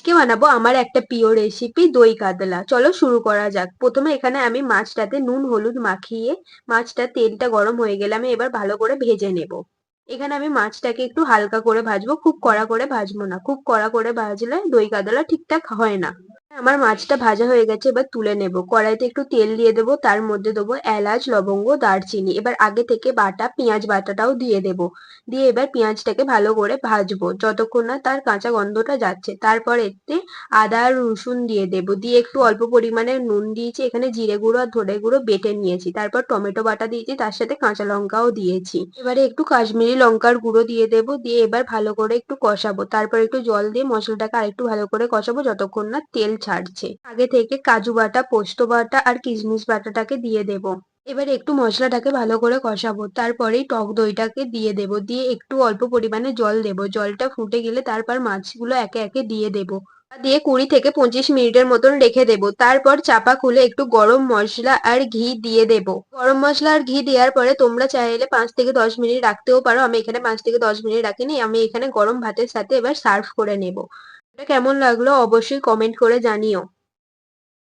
আজকে বানাবো আমার একটা প্রিয় রেসিপি দই কাতলা। চলো শুরু করা যাক। প্রথমে এখানে আমি মাছটাতে নুন হলুদ মাখিয়ে মাছটা তেলটা গরম হয়ে গেলে আমি এবার ভালো করে ভেজে নেব। এখানে আমি মাছটাকে একটু হালকা করে ভাজবো, খুব কড়া করে ভাজবো না, খুব কড়া করে ভাজলে দই কাতলা ঠিকঠাক হয় না। আমার মাছটা ভাজা হয়ে গেছে, এবার তুলে নেব। কড়াইতে একটু তেল দিয়ে দেবো, তার মধ্যে দেবো এলাচ লবঙ্গ দারচিনি, এবার আগে থেকে বাটা পেঁয়াজ বাটাটাও দিয়ে দেবো। দিয়ে এবার পেঁয়াজটাকে ভালো করে ভাজবো যতক্ষণ না তার কাঁচা গন্ধটা যাচ্ছে। তারপর এতে আদা আর রসুন দিয়ে দেবো, দিয়ে একটু অল্প পরিমাণে নুন দিয়েছি, এখানে জিরে গুঁড়ো আর ধনে গুঁড়ো বেটে নিয়েছি, তারপর টমেটো বাটা দিয়েছি, তার সাথে কাঁচা লঙ্কাও দিয়েছি। এবারে একটু কাশ্মীরি লঙ্কার গুঁড়ো দিয়ে দেবো, দিয়ে এবার ভালো করে একটু কষাবো, তারপর একটু জল দিয়ে মশলাটাকে আরেকটু ভালো করে কষাবো যতক্ষণ না তেল ছাড়ছে। আগে থেকে কাজু বাটা পোস্ত বাটা আর কিশমিশ বাটাটাকে দিয়ে দেবো। এবার একটু মশলাটাকে ভালো করে কষাবো, তারপরেই টক দইটাকে দিয়ে দেবো, দিয়ে একটু অল্প পরিমাণে জল দেবো, জলটা ফুটে গেলে তারপর মাছগুলো একে একে দিয়ে দেবো। দিয়ে 20 থেকে 25 মিনিটের মতন রেখে দেবো। তারপর চাপা খুলে একটু গরম মশলা আর ঘি দিয়ে দেবো। গরম মশলা আর ঘি দেওয়ার পরে তোমরা চাইলে 5 থেকে 10 মিনিট রাখতেও পারো, আমি এখানে 5 থেকে 10 মিনিট রাখিনি। আমি এখানে গরম ভাতের সাথে এবার সার্ভ করে নেবো। এটা কেমন লাগলো অবশ্যই কমেন্ট করে জানিও।